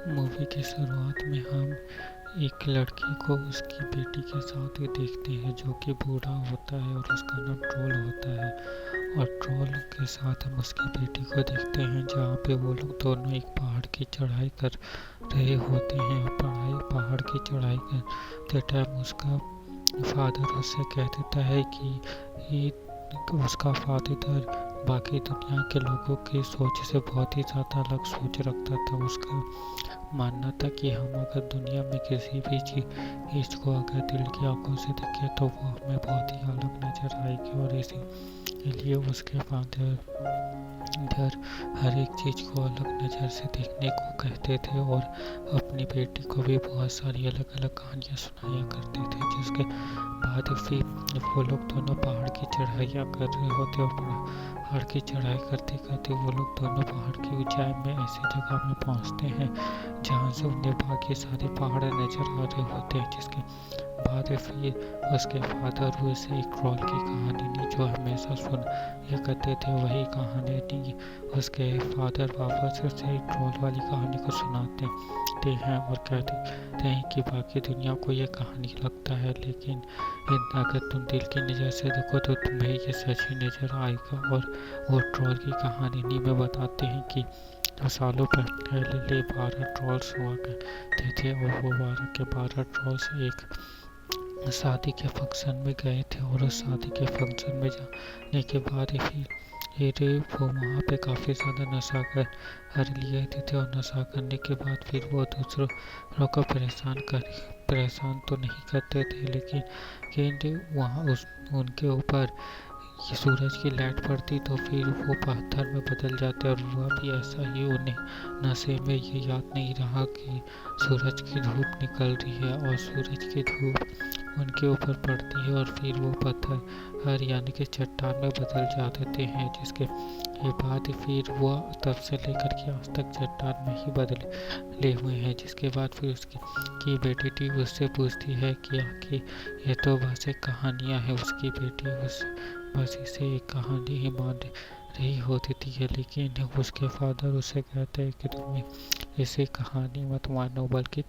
Movie की शुरुआत में हम एक लड़के को उसकी बेटी के साथ ही देखते हैं जो कि बूढ़ा होता है और उसका नाम ट्रोल होता है। और ट्रोल के साथ हम उसकी बेटी को देखते हैं जहाँ पे वो लोग दोनों एक पहाड़ की चढ़ाई कर रहे होते हैं। पहाड़ की चढ़ाई करते टाइम उसका फादर उससे कह देता है कि ये उसका फादर बाकी दुनिया के लोगों की सोच से बहुत ही ज़्यादा अलग सोच रखता था। उसका मानना था कि हम अगर दुनिया में किसी भी चीज़ को अगर दिल की आंखों से देखें तो वो हमें बहुत ही अलग नज़र आएगी। और इसीलिए उसके फादर हर एक चीज़ को अलग नज़र से देखने को कहते थे और अपनी बेटी को भी बहुत सारी अलग अलग कहानियाँ सुनाया करते थे। जिसके बाद फिर वो लोग दोनों पहाड़ की चढ़ाइयाँ कर रहे होते और पहाड़ की चढ़ाई करते करते वो लोग दोनों पहाड़ की ऊंचाई में ऐसी जगह में पहुंचते हैं जहाँ से उन्हें बाकी सारे पहाड़ नजर आ रहे होते हैं। जिसके बाद फिर उसके फादर उसे एक ट्रोल की कहानी दी जो हमेशा सुन ये करते थे। वही कहानी दी उसके फादर वापस उसे ट्रोल वाली कहानी को सुनाते हैं और कहते हैं कि बाकी दुनिया को ये कहानी लगता है, लेकिन अगर तुम दिल की नज़र से देखो तो तुम्हें ये सच ही नज़र आएगा। और वो ट्रोल की कहानी में बताते हैं कि सालों पहले 12 ट्रोल्स हुआ करते थे और वो 12 के 12 ट्रोल्स एक शादी के फंक्शन में गए थे। और उस शादी के फंक्शन में जाने के बाद फिर वो वहाँ पे काफ़ी ज़्यादा नशा कर लिए थे और नशा करने के बाद फिर वो दूसरों को परेशान तो नहीं करते थे, लेकिन वहाँ उनके ऊपर ये सूरज की लाइट पड़ती तो फिर वो पत्थर में बदल जाते। और हुआ भी ऐसा ही, उन्हें नशे में ये याद नहीं रहा कि सूरज की धूप निकल रही है और सूरज की धूप उनके ऊपर पड़ती है और फिर वो पत्थर यानी कि चट्टान में बदल जाते हैं। जिसके बाद फिर वो तब से लेकर के आज तक चट्टान में ही बदले हुए हैं। जिसके बाद फिर उसकी बेटी उससे पूछती है कि आखिर ये तो बस एक कहानियाँ है। उसकी बेटी बस इसे एक कहानी ही मान रही होती थी, लेकिन उसके फादर उसे कहते हैं कि तुम्हें इसे कहानी मत मानो बल्कि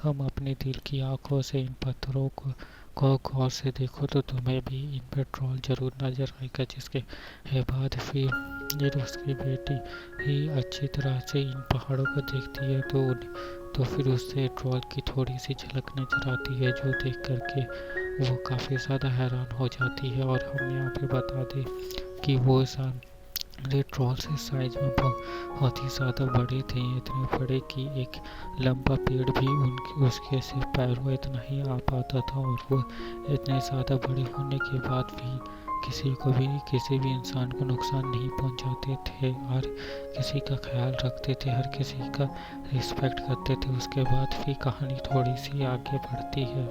हम अपने दिल की आंखों से इन पत्थरों को गौर से देखो तो तुम्हें भी इन पर ट्रोल जरूर नजर आएगा। जिसके बाद फिर उसकी बेटी ही अच्छी तरह से इन पहाड़ों को देखती है तो फिर उससे ट्रोल की थोड़ी सी झलक नजर आती है जो देख करके वो काफ़ी ज़्यादा हैरान हो जाती है। और हम यहाँ पे बता दें कि वो ट्रोल से साइज में बहुत ही ज़्यादा बड़े थे, इतने बड़े कि एक लंबा पेड़ भी उसके सिर्फ पैरों इतना ही आ पाता था। और वो इतने ज़्यादा बड़े होने के बाद भी किसी भी इंसान को नुकसान नहीं पहुंचाते थे और किसी का ख्याल रखते थे, हर किसी का रिस्पेक्ट करते थे। उसके बाद फिर कहानी थोड़ी सी आगे बढ़ती है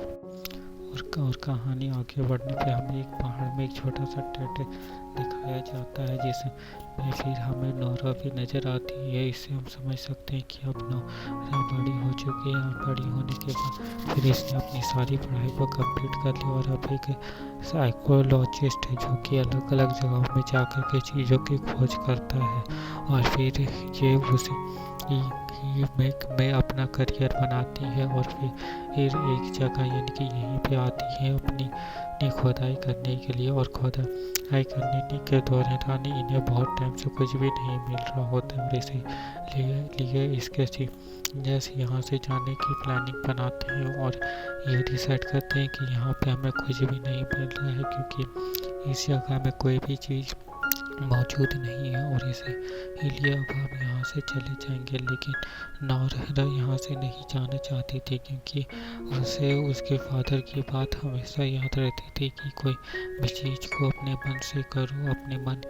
और कहानी आगे बढ़ने पे हमें एक पहाड़ में एक छोटा सा टेंट दिखाया जाता है जिसमें फिर हमें नोरा भी नज़र आती है। इससे हम समझ सकते हैं कि अब नोरा बड़ी हो चुकी है और बड़ी होने के बाद फिर इसने अपनी सारी पढ़ाई को कंप्लीट कर ली और अब एक साइकोलॉजिस्ट है जो कि अलग अलग जगहों में जाकर के चीज़ों की खोज करता है और फिर ये उसे में अपना करियर बनाती है। और फिर एक जगह यानी कि यहीं पे आती है अपनी खुदाई करने के लिए और खुदाई करने के दौरान इन्हें बहुत टाइम से कुछ भी नहीं मिल रहा होता है और इसीलिए इसके जैसे यहाँ से जाने की प्लानिंग बनाते हैं और ये डिसाइड करते हैं कि यहाँ पे हमें कुछ भी नहीं मिल रहा है क्योंकि इस जगह में कोई भी चीज़ मौजूद नहीं है और इसीलिए अब हम यहाँ से चले जाएंगे। लेकिन नौरहरा यहाँ से नहीं जाना चाहती थी क्योंकि उसे उसके फादर की बात हमेशा याद रहती थी कि कोई भी चीज़ को अपने मन से करो, अपने मन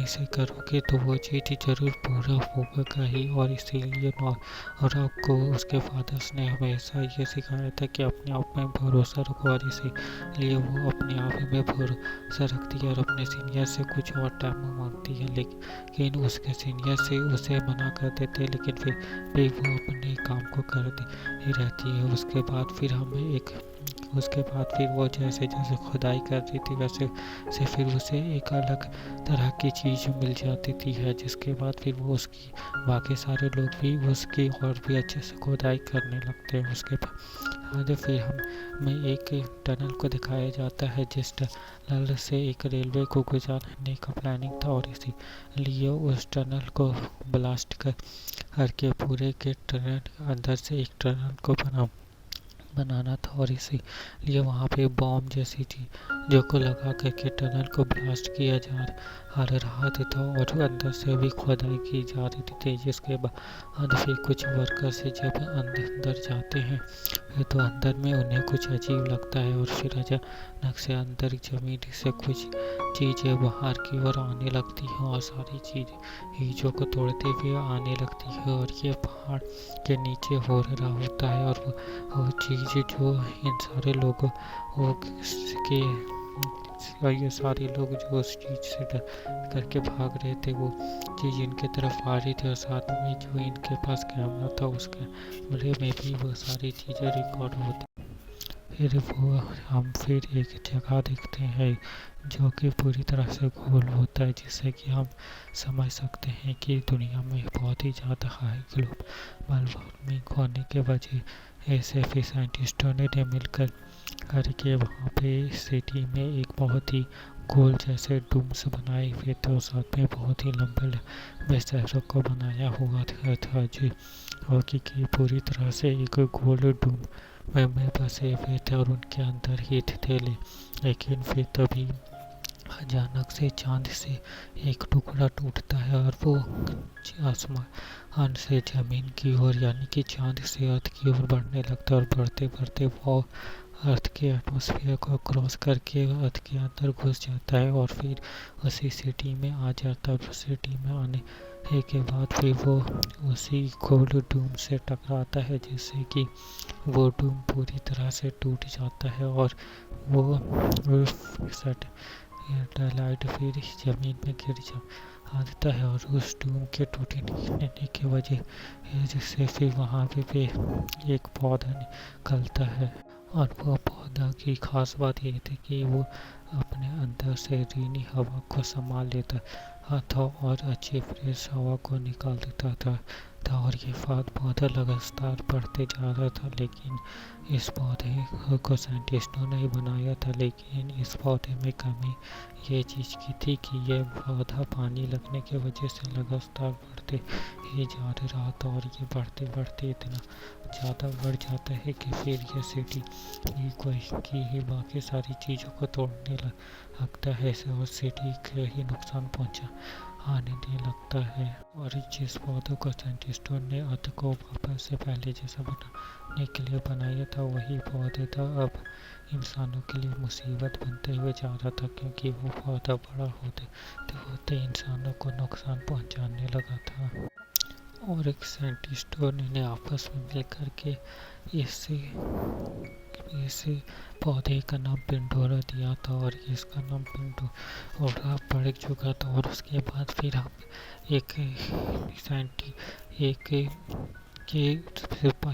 से करोगे तो वो चीज़ ज़रूर पूरा होगा ही। और इसीलिए नौरह को उसके फादर्स ने हमेशा ये सिखाया था कि अपने आप में भरोसा रखो और इसीलिए वो अपने आप में भरोसा रखती है और अपने सीनियर से कुछ और टाइम मांगती है, लेकिन उसके सीनियर से उसे मना कर देते लेकिन फिर भी वो अपने काम को करती रहती है। उसके बाद फिर हमें एक उसके बाद फिर वो जैसे जैसे खुदाई कर रही थी वैसे से फिर उसे एक अलग तरह की चीज़ मिल जाती थी है, जिसके बाद फिर वो उसकी बाकी सारे लोग भी उसकी और भी अच्छे से खुदाई करने लगते हैं। उसके बाद फिर हमें एक टनल को दिखाया जाता है जिस टनल से एक रेलवे को गुजारने का प्लानिंग था, और इसीलिए उस टनल को ब्लास्ट करके पूरे के टनल अंदर से एक टनल को बनाना था, और इसीलिए वहाँ पे बॉम्ब जैसी चीज़ों को लगा करके टनल को ब्लास्ट किया जा रहा था, और अंदर से भी खुदाई की जा रही थी। जिसके बाद फिर कुछ वर्कर्स जब अंदर जाते हैं तो अंदर में उन्हें कुछ अजीब लगता है, और फिर अचानक से अंदर जमीन से कुछ चीज़ें बाहर की ओर आने लगती हैं और सारी चीज़ों को तोड़ते हुए आने लगती है, और ये पहाड़ के नीचे हो रहा होता है। और वो चीज़ जो इन सारे लोगों के ये सारे लोग जो उस चीज़ से डर करके भाग रहे थे वो चीज़ इनके तरफ आ रही थी, और साथ में जो इनके पास कैमरा था उस कैमरे में भी वो सारी चीज़ें रिकॉर्ड होती। फिर वो हम फिर एक जगह देखते हैं जो कि पूरी तरह से गोल होता है, जिससे कि हम समझ सकते हैं कि दुनिया में बहुत ही ज़्यादा हाई ग्लोबल वार्मिंग होने के वजह ऐसे फिर साइंटिस्टों ने मिलकर करके वहाँ पे सिटी में एक बहुत ही गोल जैसे डूम्स बनाए हुए थे, और साथ में बहुत ही लंबे लंबे शहरों को बनाया हुआ था जो हॉकी की पूरी तरह से एक गोल डूम में बसे हुए थे, और उनके अंदर ही थे। लेकिन फिर तभी अचानक से चांद से एक टुकड़ा टूटता है, और वो आसमान से जमीन की ओर यानी कि चांद से अर्थ की ओर बढ़ने लगता है, और बढ़ते बढ़ते वो अर्थ के एटमॉस्फेयर को क्रॉस करके अर्थ के अंदर घुस जाता है, और फिर उसी सिटी में आ जाता है। सिटी में आने के बाद फिर वो उसी गोल्ड डूम से टकराता है, जिससे कि वो डूम पूरी तरह से टूट जाता है, और वो सैटेलाइट फिर जमीन में गिर जाता है, और उस डूम के टूटने की वजह से फिर वहाँ पे एक पौधा निकलता है, और वो पौधा की खास बात ये थी कि वो अपने अंदर से रेनी हवा को संभाल लेता था और अच्छी फ्रेश हवा को निकाल देता था, और ये पौधा लगातार बढ़ते जा रहा था। लेकिन इस पौधे को साइंटिस्टों ने बनाया था, लेकिन इस पौधे में कमी ये चीज़ की थी कि ये पौधा पानी लगने की वजह से लगातार बढ़ते ही जा रहा था, और ये बढ़ते बढ़ते इतना ज़्यादा बढ़ जाता है कि फिर ये सिटी की ही बाकी सारी चीज़ों को तोड़ने लगता है, और सिटी के ही नुकसान आने लगता है। और जिस पौधों को साइंटिस्टों ने अर्थ को वापस से पहले जैसा बनाने के लिए बनाया था वही पौधा था अब इंसानों के लिए मुसीबत बनते हुए जा रहा था, क्योंकि वो पौधा बड़ा होते इंसानों को नुकसान पहुंचाने लगा था। और एक साइंटिस्टों ने आपस में मिलकर के इस पौधे का नाम पिंडोरा दिया था, और इसका नाम पिंडोरा पड़ चुका था। और उसके बाद फिर हम एक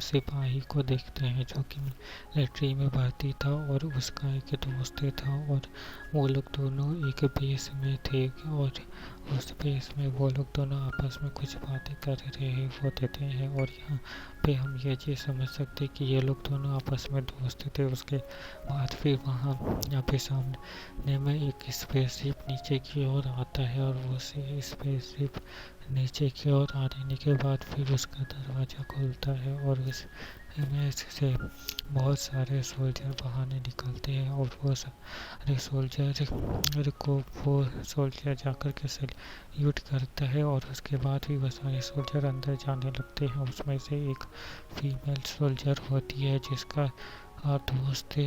सिपाही को देखते हैं जो कि मिलिट्री में भर्ती था, और उसका एक दोस्त था, और वो लोग दोनों एक बेस में थे, और उस बेस में वो लोग दोनों आपस में कुछ बातें कर रहे होते थे हैं। और यहाँ पे हम ये चीज़ समझ सकते कि ये लोग दोनों आपस में दोस्त थे। उसके बाद फिर वहाँ यहाँ पे सामने में एक स्पेसशिप नीचे की ओर आता है, और वो स्पेसशिप नीचे की ओर आने के बाद फिर उसका दरवाज़ा खुलता है, और उसमें से बहुत सारे सोल्जर बाहर निकलते हैं, और वो सारे सोल्जर को वो सोल्जर जाकर के सल्यूट करता है, और उसके बाद भी वो सारे सोल्जर अंदर जाने लगते हैं। उसमें से एक फीमेल सोल्जर होती है जिसका दोस्त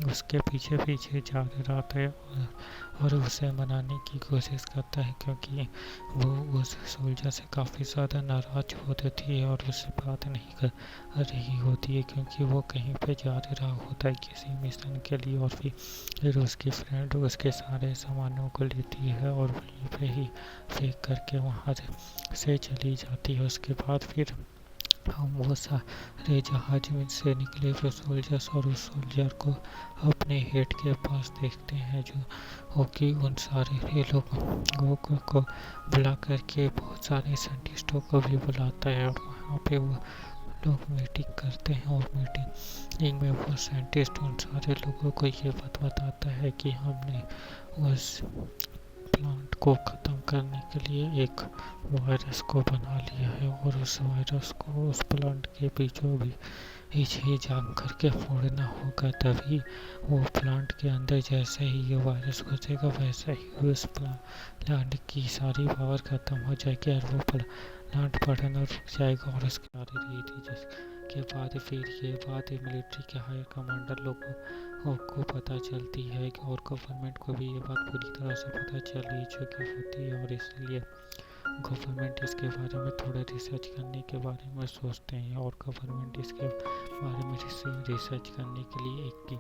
उसके पीछे पीछे जा रहा था, और उसे मनाने की कोशिश करता है, क्योंकि वो उस सोल्जर से काफ़ी ज़्यादा नाराज होती थी और उससे बात नहीं कर रही होती है, क्योंकि वो कहीं पे जा रहा होता है किसी मिशन के लिए। और फिर उसकी फ्रेंड उसके सारे सामानों को लेती है और वहीं पे ही फेंक करके वहाँ से चली जाती है। उसके बाद फिर हम वो सारे जहाज में से निकले हुए सोल्जर्स और उस सोल्जर को अपने हेड के पास देखते हैं, जो हो कि उन सारे लोगों को बुला करके बहुत सारे साइंटिस्टों को भी बुलाता है। और वहाँ पे वो लोग मीटिंग करते हैं और मीटिंग में वो साइंटिस्ट उन सारे लोगों को ये बात बताता है कि हमने उस प्लांट को ख़त्म करने के लिए एक वायरस को बना लिया है और उस वायरस को उस प्लांट के बीचों बीच ही जाम करके फोड़ना होगा, तभी वो प्लांट के अंदर जैसे ही ये वायरस घुसेगा वैसे ही उस प्लांट की सारी पावर ख़त्म हो जाएगी और वो प्लांट बढ़ना रुक जाएगा। और उसके आ रही थी जिसके बाद फिर ये बात मिलिट्री के हायर कमांडर लोगों को पता चलती है और गवर्नमेंट को भी ये बात पूरी तरह से पता चल चुकी होती है। और इसलिए गवर्नमेंट इसके बारे में थोड़ा रिसर्च करने के बारे में सोचते हैं और गवर्नमेंट इसके बारे में रिसर्च करने के लिए एक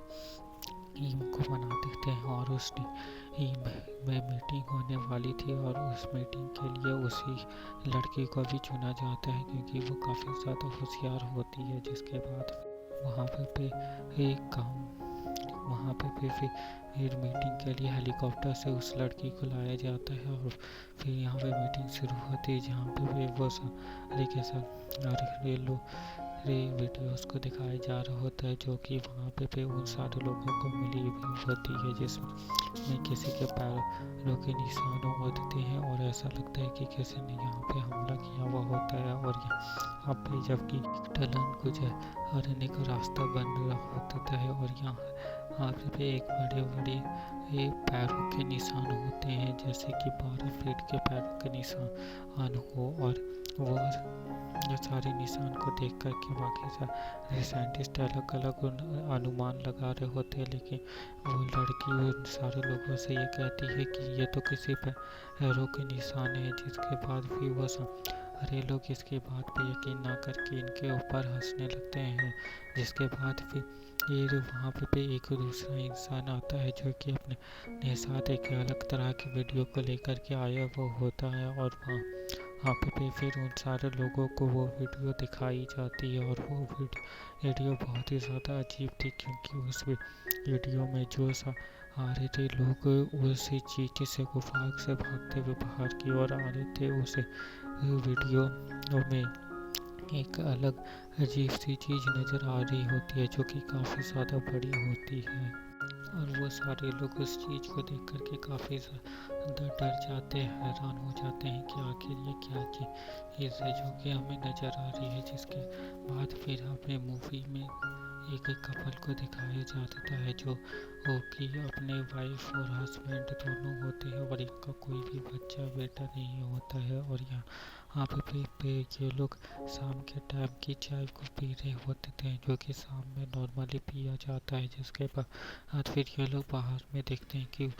टीम को बना देते हैं। और उस टीम में मीटिंग होने वाली थी और उस मीटिंग के लिए उसी लड़की को भी चुना जाता है क्योंकि वो काफ़ी ज़्यादा होशियार होती है। जिसके बाद वहाँ पे एक काम वहाँ पे फिर मीटिंग के लिए हेलीकॉप्टर से उस लड़की को लाया जाता है और फिर यहाँ पे मीटिंग शुरू होती है, जहाँ पे वो सारे के सारे वीडियोस को दिखाया जा रहा होता है, जो कि वहाँ पे उन सारे लोगों को मिली हुई होती है, जिसमें किसी के पैरों के निशान होते हैं और ऐसा लगता है कि किसी ने यहाँ पे हमला किया हुआ होता है। और यहाँ पे जबकि टलन गुजरने का रास्ता बन रहा होता है और यहाँ पे एक बड़े पैरों के निशान होते हैं, जैसे कि 12 फीट के पैरों के निशान हो। और वो सारे निशान को देख कर के बाकी सारे साइंटिस्ट अलग अलग अनुमान लगा रहे होते हैं, लेकिन वो लड़की उन सारे लोगों से ये कहती है कि ये तो किसी पैरों के निशान है। जिसके बाद भी वो सारे लोग इसके बात पे यकीन ना करके इनके ऊपर हंसने लगते हैं। जिसके बाद फिर ये वहाँ पे एक दूसरा इंसान आता है जो कि अपने साथ एक अलग तरह के वीडियो को लेकर के आया वो होता है और वहाँ पे फिर उन सारे लोगों को वो वीडियो दिखाई जाती है। और वो वीडियो बहुत ही ज़्यादा अजीब थी क्योंकि उस वीडियो में जो आ रहे थे लोग उसी चीज़ से गुफा से भागते हुए बाहर की ओर आ रहे थे। उस वीडियो में एक अलग अजीब सी चीज़ नज़र आ रही होती है जो कि काफ़ी ज़्यादा बड़ी होती है और वो सारे लोग उस चीज़ को देख करके काफ़ी ज़्यादा डर जाते हैं, हैरान हो जाते हैं कि आखिर ये क्या चीज़ है जो कि हमें नज़र आ रही है। जिसके बाद फिर हमें मूवी में एक कपल को दिखाया जाता है जो कि अपने वाइफ और हस्बैंड दोनों होते हैं और इनका कोई भी बच्चा बेटा नहीं होता है। और यहाँ पे ये लोग शाम के टाइम की चाय को पी रहे होते थे जो कि शाम में नॉर्मली पिया जाता है। जिसके बाद फिर ये लोग बाहर में देखते हैं कि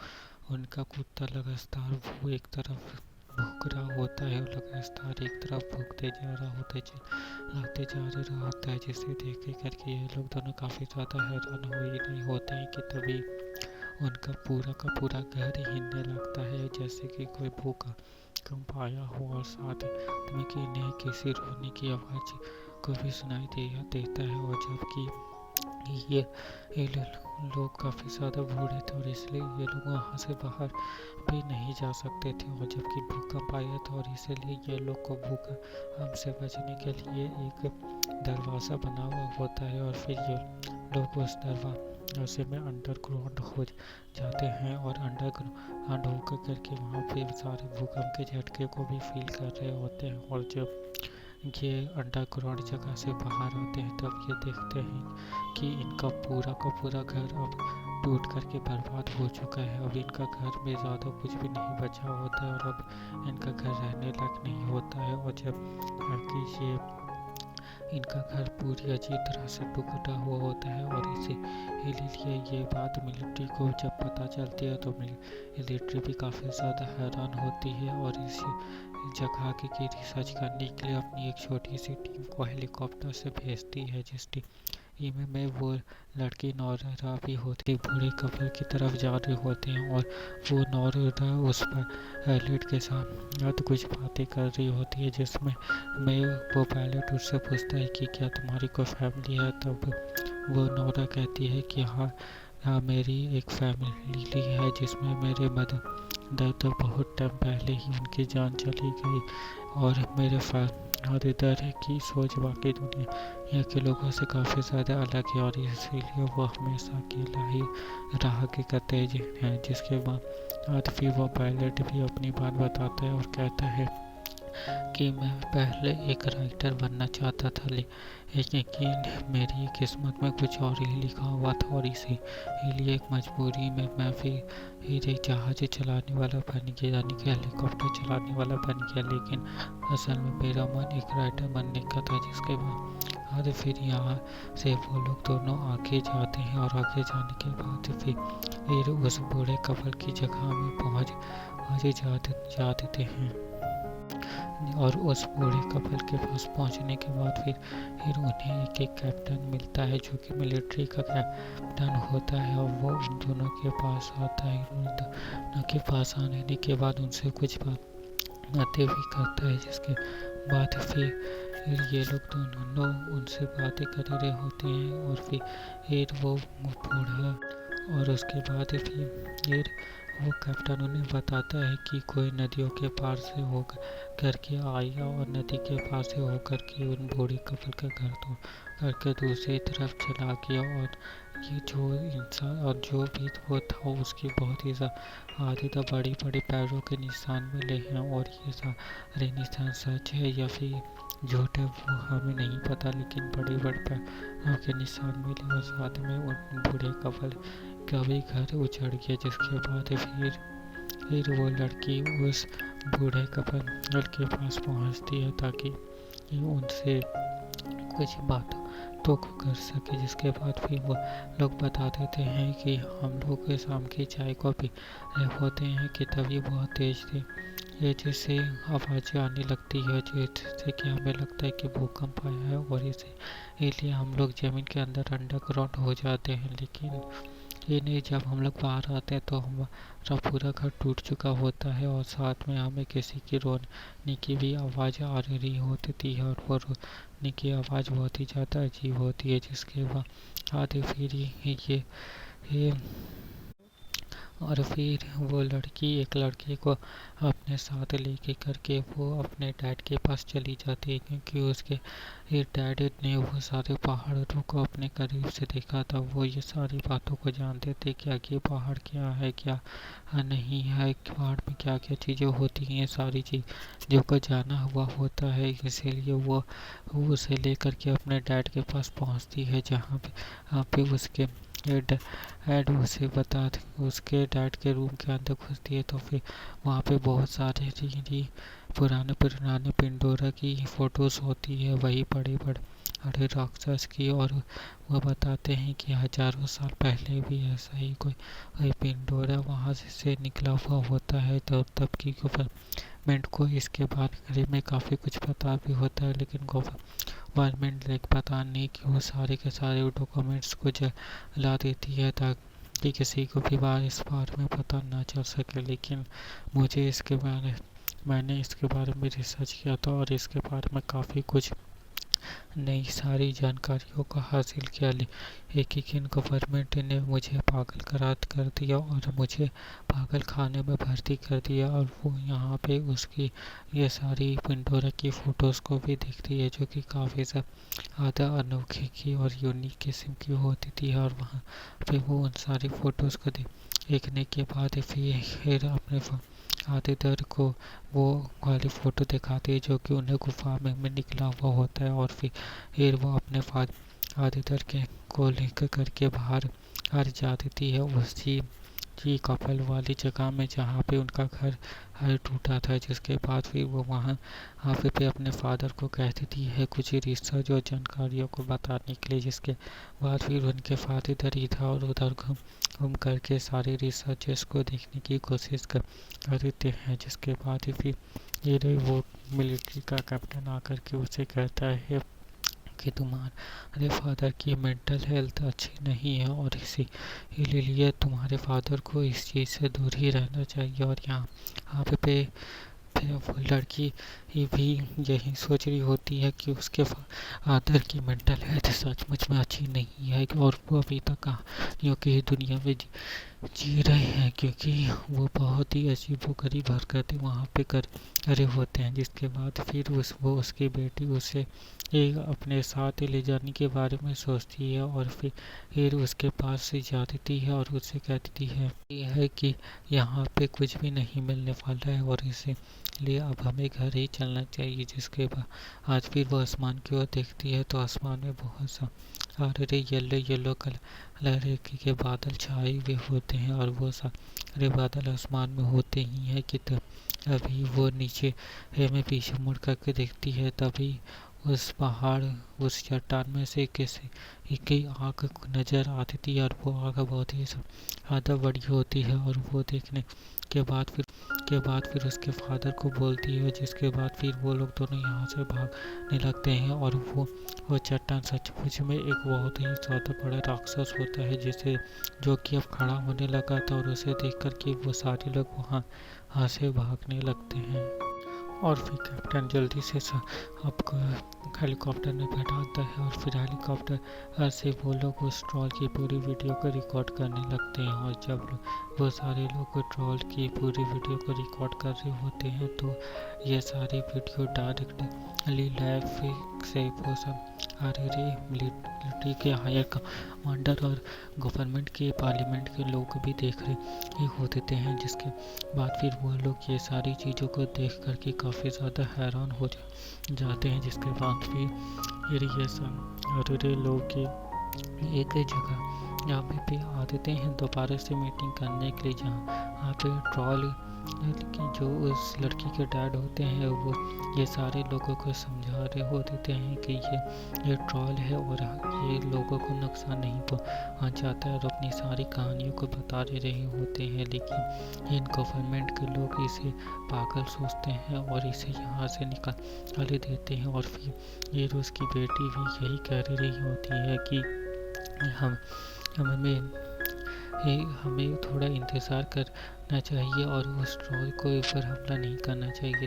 उनका कुत्ता लगातार वो एक तरफ भूख रहा होता है और लगातार एक तरफ भूखते जा रहा होता है, चिल्लाते जा रहा होता है, जिसे देख करके ये लोग दोनों काफ़ी ज़्यादा हैरान हो ही नहीं होते हैं कि तभी उनका पूरा का पूरा घर हिलने लगता है जैसे कि कोई भूखा कंप आया हो और साथ में कि इन्हें किसी रोने की आवाज़ को भी सुनाई देता है। और जबकि ये लोग काफ़ी ज़्यादा बूढ़े थे और इसलिए ये लोग वहाँ से बाहर भी नहीं जा सकते थे और जबकि भूकंप आया था और इसलिए ये लोग को भूकंप से बचने के लिए एक दरवाज़ा बना हुआ होता है और फिर ये लोग उस दरवाजे में अंडरग्राउंड हो जाते हैं और अंडरग्राउंड होकर करके वहाँ पे सारे भूकंप के झटके को भी फील कर रहे होते हैं। और जब ये अंडरग्राउंड जगह से बाहर आते हैं तब ये देखते हैं कि इनका पूरा का पूरा घर अब टूट करके बर्बाद हो चुका है। अब इनका घर में ज़्यादा कुछ भी नहीं बचा होता है और अब इनका घर रहने लायक नहीं होता है। और जब ये इनका घर पूरी अच्छी तरह से टूटा हुआ होता है और इसीलिए ये बात मिलिट्री को जब पता चलती है तो मिलिट्री भी काफ़ी ज़्यादा हैरान होती है और इसी जगह की रिसर्च करने के लिए अपनी एक छोटी सी टीम को हेलीकॉप्टर से भेजती है, जिस में वो लड़की नौरदा भी होती बूढ़े कपल की तरफ जा रहे होते हैं और वो नौरदा उस पायलट के साथ कुछ बातें कर रही होती है, जिसमें वो पायलट उससे पूछता है कि क्या तुम्हारी कोई फैमिली है। तब वो नौरा कहती है कि हाँ हाँ, मेरी एक फैमिली है जिसमें मेरे मदर तो बहुत टाइम पहले ही उनकी जान चली गई और मेरे फादर की सोच बाकी दुनिया के लोगों से काफ़ी ज़्यादा अलग है और इसीलिए वो हमेशा अकेला ही रहा करते हैं। जिसके बाद फिर वो पायलट भी अपनी बात बताता है और कहता है कि मैं पहले एक राइटर बनना चाहता था, लेकिन मेरी किस्मत में कुछ और ही लिखा हुआ था और इसीलिए एक मजबूरी में मैं फिर एक जहाज चलाने वाला बन गया, यानी कि हेलीकॉप्टर चलाने वाला बन गया। लेकिन असल में मेरा मन एक राइटर बनने का था। जिसके बाद फिर यहाँ से वो लोग दोनों आगे जाते हैं और आगे जाने के बाद फिर उस बूढ़े कपल की जगह में पहुँच जाते हैं और उस बूढ़े कपल के पास पहुंचने के बाद फिर उन्हें एक कैप्टन मिलता है जो कि मिलिट्री का कैप्टन होता है और वो उन दोनों के पास आता है। उन दोनों के पास आने के बाद उनसे कुछ बातें भी करता है। जिसके बाद फिर ये लोग दोनों उनसे बातें कर रहे होते हैं और फिर वो बूढ़ा और उसके बाद फिर वो कैप्टन उन्हें बताता है कि कोई नदियों के पार से होकर करके आया और नदी के पार से होकर के उन बूढ़े कपल का घर तोड़ करके दूसरी तरफ चला गया और ये जो इंसान और जो भी वो था उसकी बहुत ही आदि तो बड़ी बड़ी पैरों के निशान मिले हैं और ये सारे निशान सच है या फिर झूठ है वो हमें नहीं पता, लेकिन बड़े बड़े पैरों के निशान मिले और साथ में उन बूढ़े कपल का भी घर उजड़ गया। जिसके बाद फिर वो लड़की उस बूढ़े कपल के पास पहुंचती है ताकि उनसे कुछ बातों तो कर सके। जिसके बाद फिर वो लोग बता देते हैं कि हम लोग शाम की चाय को पी रहे होते हैं कि तभी बहुत तेज थे जिससे आवाज़ें आने लगती है, जिससे कि हमें लगता है कि भूकंप आया है और इसलिए हम लोग ज़मीन के अंदर अंडरग्राउंड हो जाते हैं। लेकिन ये नहीं, जब हम लोग बाहर आते हैं तो हमारा पूरा घर टूट चुका होता है और साथ में हमें किसी की रोने की भी आवाज़ आ रही होती है और वो रोने की आवाज़ बहुत ही ज़्यादा अजीब होती है। जिसके बाद फिर ये और फिर वो लड़की एक लड़के को अपने साथ लेके करके वो अपने डैड के पास चली जाती है, क्योंकि उसके डैड ने वो सारे पहाड़ों को अपने करीब से देखा था। वो ये सारी बातों को जानते थे कि ये पहाड़ क्या है क्या नहीं है, पहाड़ में क्या क्या चीज़ें होती हैं, सारी चीज़ों को जाना हुआ होता है। इसीलिए वो उसे लेकर के अपने डैड के पास पहुंचती है, जहाँ पे उसके डैड उसे उसके डैड के रूम के अंदर घुसती है तो फिर वहाँ पे बहुत सारे पुराने पिंडोरा की फोटोज होती है, वही बड़े बड़े राक्षस की। और वो बताते हैं कि हजारों साल पहले भी ऐसा ही कोई पिंडोरा वहाँ से निकला हुआ होता है। तो तब की गवर्नमेंट को इसके बारे में काफ़ी कुछ पता भी होता है, लेकिन गवर्नमेंट पता नहीं कि वो सारे के सारे डॉक्यूमेंट्स को जला देती है ताकि किसी को भी इस बारे में पता ना चल सके। लेकिन मैंने इसके बारे में रिसर्च किया था और इसके बारे में काफ़ी कुछ नई सारी जानकारियों को हासिल किया, लेकिन गवर्नमेंट ने मुझे पागल कर दिया और मुझे पागल खाने में भर्ती कर दिया। और वो यहाँ पे उसकी ये सारी पिंडोरा की फ़ोटोज़ को भी देखती है, जो कि काफ़ी ज़्यादा अनोखी की और यूनिक किस्म की होती थी। और वहाँ पे वो उन सारी फ़ोटोज़ को देखने के बाद फिर अपने आदित्य को वो वाली फ़ोटो दिखाती है जो कि उन्हें गुफा में निकला हुआ होता है। और फिर वो अपने आदित्य के को लेकर करके बाहर जा देती है उसी कपल वाली जगह में जहाँ पे उनका घर टूटा था। जिसके बाद फिर वो वहाँ पे अपने फादर को कह देती है कुछ रिसर्च और जानकारियों को बताने के लिए। जिसके बाद फिर उनके फादर इधर और उधर घूम करके सारे रिसर्चेस को देखने की कोशिश करते हैं। जिसके बाद फिर ये वो मिलिट्री का कैप्टन आकर के उसे कहता है कि तुम्हारे फादर की मेंटल हेल्थ अच्छी नहीं है और इसीलिए तुम्हारे फादर को इस चीज़ से दूर ही रहना चाहिए। और यहाँ पे वो लड़की भी यही सोच रही होती है कि उसके फादर की मेंटल हेल्थ सचमुच में अच्छी नहीं है और वो अभी तक कहानियों की दुनिया में जी रहे हैं, क्योंकि वो बहुत ही अजीबोगरीब हरकतें वहाँ पे कर रहे होते हैं। जिसके बाद फिर वो उसकी बेटी उसे अपने साथ ले जाने के बारे में सोचती है और फिर उसके पास से जाती है और उससे कहती है कि यहाँ पे कुछ भी नहीं मिलने वाला है और इसलिए अब हमें घर ही चलना चाहिए। जिसके बाद आज फिर वो आसमान की ओर देखती है तो आसमान में बहुत सारे येलो कलर के बादल छाए हुए होते हैं और वो सारे बादल आसमान में होते ही हैं कि अभी वो नीचे में पीछे मुड़ करके देखती है। तभी उस पहाड़ उस चट्टान में से किसी की आँख नजर आती थी और वो आँख बहुत ही ज़्यादा बड़ी होती है और वो देखने के बाद फिर उसके फादर को बोलती है। जिसके बाद फिर वो लोग दोनों यहाँ से भागने लगते हैं और वो चट्टान सचमुच में एक बहुत ही ज़्यादा बड़ा राक्षस होता है जिसे जो कि अब खड़ा होने लगा था और उसे देख कर के वो सारे लोग वहाँ से भागने लगते हैं। और फिर कैप्टन जल्दी से आपको हेलीकॉप्टर में बैठाता है और फिर हेलीकॉप्टर से वो लोग उस ट्रॉल की पूरी वीडियो को रिकॉर्ड करने लगते हैं। और जब वो सारे लोग ट्रॉल की पूरी वीडियो को रिकॉर्ड कर रहे होते हैं तो ये सारी वीडियो डायरेक्टली लाइव से वो सब मिलिट्री के हायर कमांडर और गवर्नमेंट के पार्लियामेंट के लोग भी देख रहे होते हैं। जिसके बाद फिर वो लोग ये सारी चीज़ों को देख करके काफ़ी ज़्यादा हैरान हो जाते हैं। जिसके बाद फिर ये सारे लोग एक जगह यहाँ पे आते हैं दोबारा से मीटिंग करने के लिए, जहाँ पे ट्रॉल की जो उस लड़की के डैड होते हैं वो ये सारे लोगों को समझा रहे होते हैं कि ये ट्रॉल है और ये लोगों को नुकसान नहीं पहुँचाता है और अपनी सारी कहानियों को बता रहे होते हैं। लेकिन इन गवर्नमेंट के लोग इसे पागल सोचते हैं और इसे यहाँ से निकाल देते हैं। और फिर उसकी बेटी भी यही कह रही होती है कि हमें थोड़ा इंतज़ार करना चाहिए और उस ट्रॉल को ऊपर हमला नहीं करना चाहिए।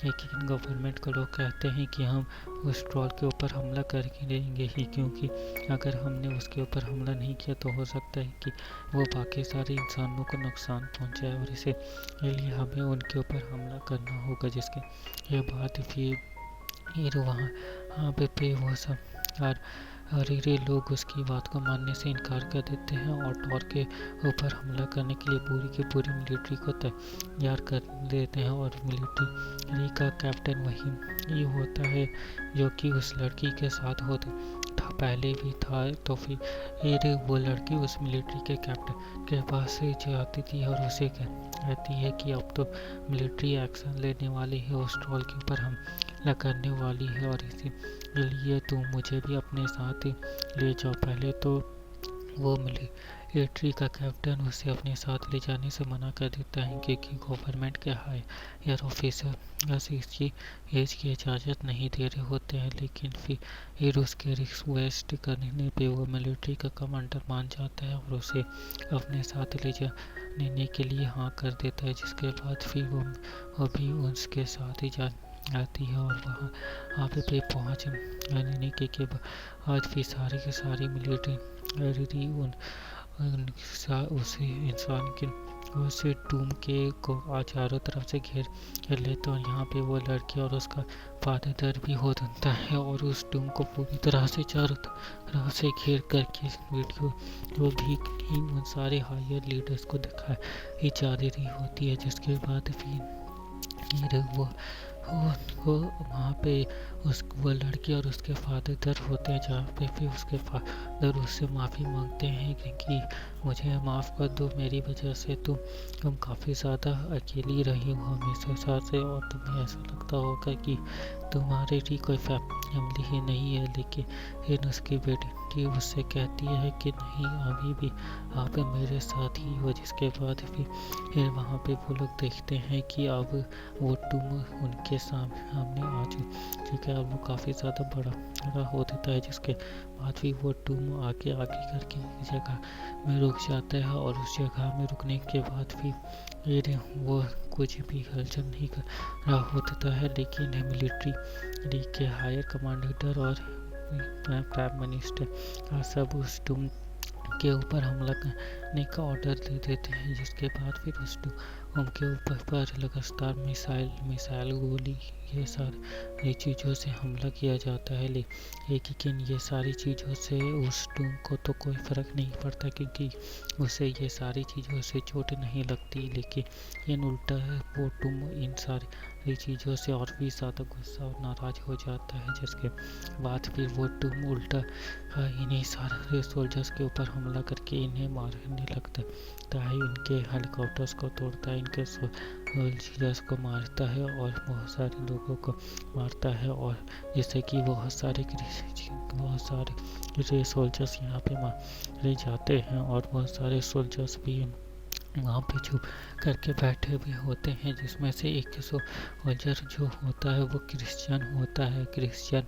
लेकिन गवर्नमेंट के लोग कहते हैं कि हम उस ट्रॉल के ऊपर हमला करके देंगे ही, क्योंकि अगर हमने उसके ऊपर हमला नहीं किया तो हो सकता है कि वो बाकी सारे इंसानों को नुकसान पहुंचाए और इसलिए हमें उनके ऊपर हमला करना होगा। जिसके ये बात फिर वहाँ पे वो सब और लोग उसकी बात को मानने से इनकार कर देते हैं और ट्रॉल के ऊपर हमला करने के लिए पूरी की पूरी मिलिट्री को तैयार कर देते हैं। और मिलिट्री का कैप्टन वही होता है जो कि उस लड़की के साथ होता था पहले भी था। तो फिर वो लड़की उस मिलिट्री के कैप्टन के पास से जाती थी और उसे कहती है कि अब तो मिलिट्री एक्शन लेने वाली है, उस ट्रॉल के ऊपर हमला करने वाली है और इसीलिए तुम मुझे भी अपने साथ ले जाओ। पहले तो वो मिलिट्री का कैप्टन उसे अपने साथ ले जाने से मना कर देता है क्योंकि गवर्नमेंट के हायर ऑफिसर इसकी एज की इजाज़त नहीं दे रहे होते हैं। लेकिन फिर उसके रिक्वेस्ट करने पे वो मिलिट्री का कमांडर मान जाता है और उसे अपने साथ ले जाने के लिए हाँ कर देता है। जिसके बाद फिर वो भी उसके साथ ही आती है और वहाँ पे पहुँचने के बाद फिर सारे के सारे मिलिट्री उसे इंसान के उसे टूम के को चारों तरफ से घेर लेते और यहाँ पे वो लड़की और उसका फादर भी हो जाता है और उस टूम को पूरी तरह से चारों तरफ से घेर करके वीडियो वो भी उन सारे हायर लीडर्स को दिखाई जा रही होती है। जिसके बाद फिर वो वहाँ पे वो लड़की और उसके फादर होते हैं, जहाँ पे फिर उसके फादर उससे माफ़ी मांगते हैं कि मुझे माफ़ कर दो, मेरी वजह से तुम काफ़ी ज़्यादा अकेली रही हो हमेशा साथ से और तुम्हें ऐसा लगता होगा कि तुम्हारे भी कोई फैमिली ही नहीं है। लेकिन उसकी बेटी उससे कहती है कि नहीं, अभी भी आप मेरे साथ ही हो। जिसके बाद फिर वहाँ पे वो लोग देखते हैं कि अब वो टूम उनके सामने आ चुका है और वो काफ़ी ज़्यादा बड़ा खड़ा हो देता है, जिसके बाद भी वो टूम आगे आगे करके एक जगह में रुक जाता है और उस जगह में रुकने के बाद भी फिर वो कुछ भी हलचल नहीं कर रहा होता है। लेकिन मिलिट्री के हायर कमांडर और प्राइम मिनिस्टर सब उस टूम के ऊपर हमला करने का ऑर्डर दे देते हैं, जिसके बाद फिर उस उनके ऊपर लगातार मिसाइल गोली ये सारी चीज़ों से हमला किया जाता है। लेकिन ये सारी चीज़ों से उस टूम को तो कोई फ़र्क नहीं पड़ता, क्योंकि उसे ये सारी चीज़ों से चोट नहीं लगती। लेकिन उल्टा है वो टूम इन सारी चीज़ों से और भी ज़्यादा गुस्सा और नाराज़ हो जाता है, जिसके बाद फिर वो टूम उल्टा इन्हीं सारे सोल्जर्स के ऊपर हमला करके इन्हें मारने लगता है। इनके हेलीकॉप्टर्स को तोड़ता है, इनके सोल्जर्स को मारता है और बहुत सारे लोगों को मारता है, और जिससे कि बहुत सारे सोल्जर्स यहाँ पे मारे जाते हैं और बहुत सारे सोल्जर्स भी वहाँ पे चुप करके बैठे हुए होते हैं, जिसमें से एक सोल्जर जो होता है वो क्रिश्चियन होता है। क्रिश्चियन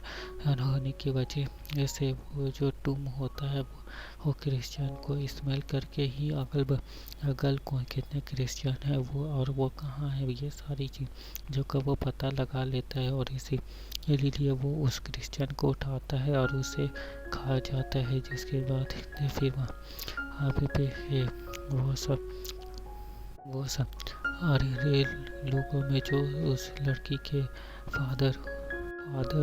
होने की वजह से वो जो टूम होता है वो क्रिश्चियन को स्मेल करके ही अगल कौन कितने क्रिश्चियन है वो और वो कहाँ है, ये सारी चीज़ों का वो पता लगा लेता है, और इसीलिए वो उस क्रिश्चियन को उठाता है और उसे खा जाता है। जिसके बाद फिर वहाँ पे वो सब अरे लोगों में जो उस लड़की के फादर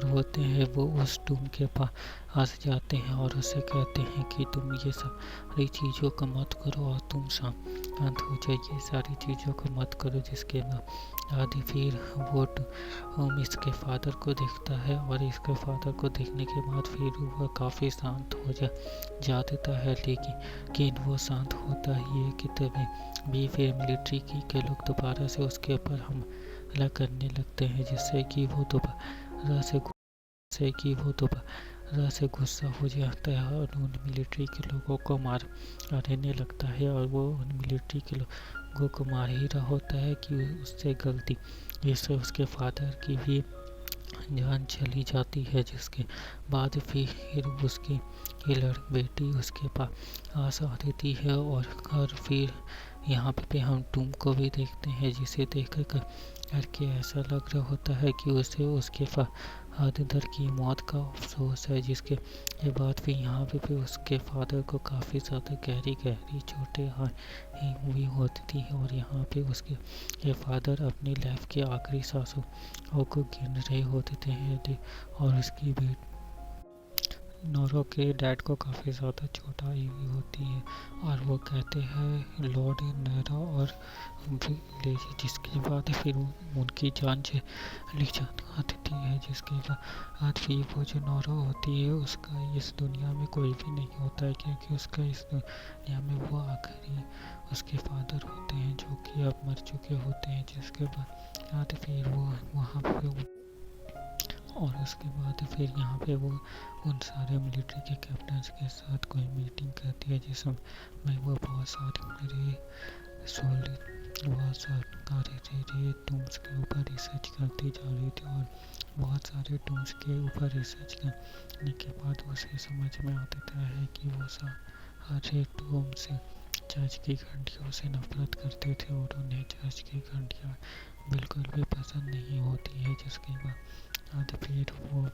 होते हैं वो उस टूम के पास जाते हैं और उसे कहते हैं कि तुम ये सारी चीज़ों को मत करो और तुम शांत हो जाइए, सारी चीज़ों को मत करो। जिसके बाद फिर वो टूम इसके फादर को देखता है और इसके फादर को देखने के बाद फिर वह काफ़ी शांत हो जा देता है। लेकिन वो शांत होता ही है कि तभी भी फिर मिलिट्री के लोग दोबारा से उसके ऊपर हमला करने लगते हैं, जिससे कि वो दोबारा से गुस्सा हो जाता है और उन मिलिट्री के लोगों को मारने लगता है। और वो उन मिलिट्री के लोगों को मार ही रहा होता है कि उससे गलती इससे उसके फादर की भी जान चली जाती है। जिसके बाद फिर उसकी बेटी उसके पास आ देती है, और फिर यहाँ पे हम टूम को भी देखते हैं, जिसे देख करके ऐसा लग रहा होता है कि उसे उसके फादर की मौत का अफसोस है। जिसके बाद फिर यहाँ पे उसके फादर को काफ़ी ज़्यादा गहरी चोटें हुई होती थी, और यहाँ पे उसके फादर अपनी लाइफ के आखिरी सांसों को गिन रहे होते थे, और उसकी बेटी नोरो के डैड को काफ़ी ज़्यादा चोट आई हुई होती है, और वो कहते हैं लॉर्ड नोरो और विलेज, जिसके बाद फिर उनकी जान चली जाती है। जिसके बाद फिर वो जो नोरो होती है उसका इस दुनिया में कोई भी नहीं होता है, क्योंकि उसका इस दुनिया में वो आखिरी उसके फादर होते हैं जो कि अब मर चुके होते हैं। जिसके बाद फिर वो वहाँ पे और उसके बाद फिर यहाँ पे वो उन सारे मिलिट्री के कैप्टन्स के साथ कोई मीटिंग करती है, जिसमें वो बहुत सारे टूम्स के ऊपर रिसर्च करती जा रही थी, और बहुत सारे टूम्स के ऊपर रिसर्च करने के बाद उसे समझ में आता है कि वो सारे टूम से चर्च की घंटियों से नफरत करते थे, और उन्हें चर्च की घंटियाँ बिल्कुल भी पसंद नहीं होती है। जिसके बाद फिर वो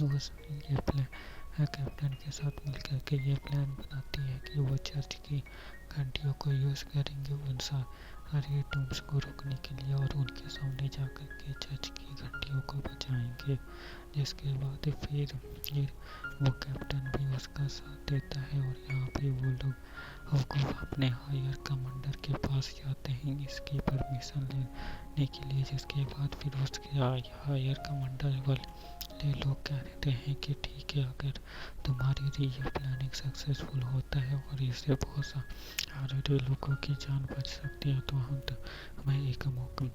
ये प्लान कैप्टन के साथ मिलकर के ये प्लान बनाती है कि वो चर्च की घंटियों को यूज़ करेंगे उन सारे टूम्स को रोकने के लिए, और उनके सामने जाकर के चर्च की घंटियों को बचाएंगे। जिसके बाद फिर वो कैप्टन भी उसका साथ देता है, और यहाँ पे वो लोग अपने हायर कमांडर के पास जाते हैं इसकी परमिशन लेने के लिए। जिसके बाद फिर उसके हायर कमांडर वाले लोग कह देते हैं कि ठीक है, अगर तुम्हारी ये प्लानिंग सक्सेसफुल होता है और इससे बहुत सारे लोगों की जान बच सकती है, तो हमें एक मौका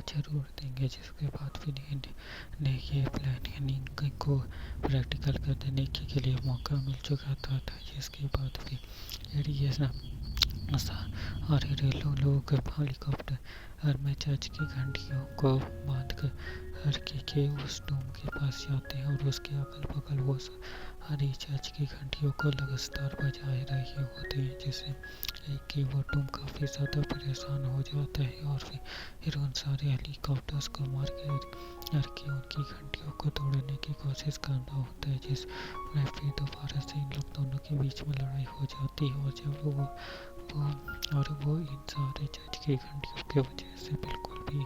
जरूर देंगे। जिसके बाद फिर इन्हें ये प्लानिंग को प्रैक्टिकल कर देने के लिए मौका मिल चुका था। जिसके बाद फिर ये सारे लोग हेलीकॉप्टर में चर्च की घंटियों को बांधकर लड़की के उस डूम के पास जाते हैं और उसके अगल बगल वो सारी चर्च की घंटियों को लगातार बजाए रहे होते हैं, जिससे कि वो डूम काफ़ी ज़्यादा परेशान हो जाता है और फिर उन सारे हेलीकॉप्टर्स को मार के उनकी घंटियों को तोड़ने की कोशिश करना होता है, जिसमें फिर दोबारा से इन लोग दोनों के बीच में लड़ाई हो जाती है। और जब वो इन सारे चर्च की घंटियों की वजह से बिल्कुल भी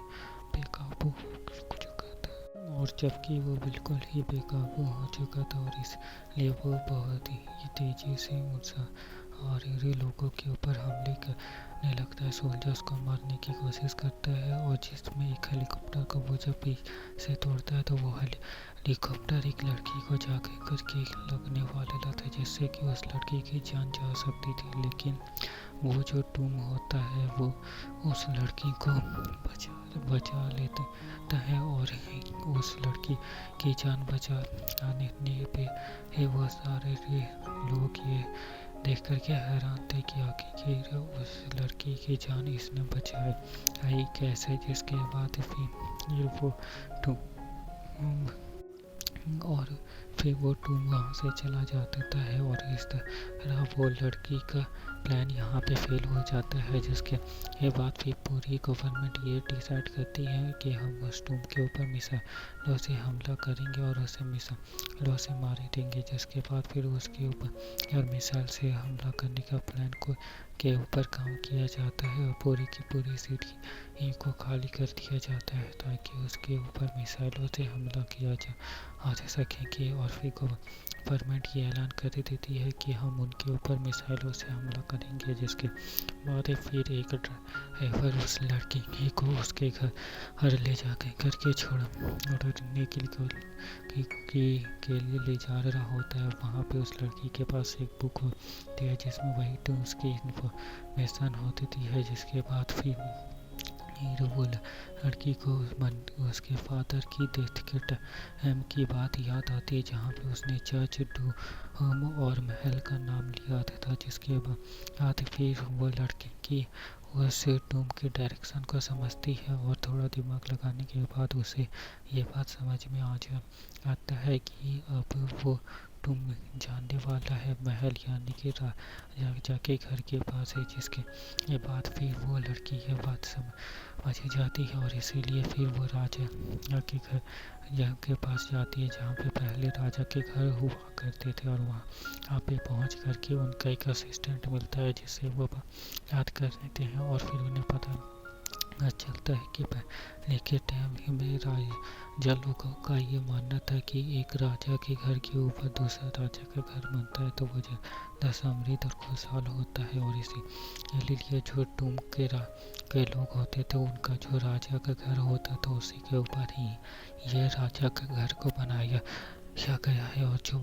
बेकाबू हो चुका था, और जबकि वो बिल्कुल ही बेकाबू हो चुका था और इसलिए वो बहुत ही तेजी से उन सारे लोगों के ऊपर हमले करने लगता है, सोल्जर्स को मारने की कोशिश करता है। और जिसमें एक हेलीकॉप्टर को वो जब पीछे से तोड़ता है तो वो हेलीकॉप्टर एक लड़की को जाके करके लगने वाला था, जिससे कि उस लड़की की जान जा सकती थी, लेकिन वो जो डूम होता है वो उस लड़की को बचा लेता है और उस लड़की की जान बचाने पे वो सारे लोग ये देख कर के हैरान थे कि आखिर उस लड़की की जान इसने बचाई कैसे, जिसके बाद फिर वो और फिर वो टूम वहाँ से चला जाता है और इस तरह वो लड़की का प्लान यहाँ पे फेल हो जाता है, जिसके बाद फिर पूरी गवर्नमेंट ये डिसाइड करती है कि हम उस टूम के ऊपर मिसाइलों से हमला करेंगे और उसे मिसाइलों से मार देंगे। जिसके बाद फिर उसके ऊपर मिसाइल से हमला करने का प्लान के ऊपर काम किया जाता है और पूरी की पूरी सिटी को खाली कर दिया जाता है ताकि उसके ऊपर मिसाइलों से हमला किया जा सकेंगे। और फिर गवर्नमेंट ये ऐलान कर देती है कि हम उनके ऊपर मिसाइलों से हमला करेंगे, जिसके बाद फिर एक ड्राइवर उस लड़की को उसके घर ले जाकर करके छोड़ने के लिए ले जा रहा होता है। वहाँ पे उस लड़की के पास एक बुक होती है जिसमें वही तो उसकी इन्फॉर्मेशन होती है, जिसके बाद फिर वो लड़की को उसके फादर की डेथ के टाइम की बात याद आती है, जहाँ पे उसने चर्च डूम और महल का नाम लिया था, जिसके बाद फिर वो लड़की की उस डूम के डायरेक्शन को समझती है और थोड़ा दिमाग लगाने के बाद उसे ये बात समझ में आता है कि अब वो डूम जाने वाला है महल यानी कि राजा के घर के पास है, जिसके बाद फिर वो लड़की ये बात समझ जाती है और इसीलिए फिर वो राजा के घर के पास जाती है, जहाँ पे पहले राजा के घर हुआ करते थे। और वहाँ पे पहुँच करके उनका एक असिस्टेंट मिलता है जिससे वो याद कर लेते हैं और फिर उन्हें पता चलता है कि पहले के टाइम में राजा लोगों का ये मानना था कि एक राजा के घर के ऊपर दूसरा राजा का घर बनता है तो वो ज़्यादा समृद्ध और खुशहाल होता है, और इसीलिए जो डूम के लोग होते थे उनका जो राजा का घर होता था उसी के ऊपर ही ये राजा का घर को बनाया गया है। और जो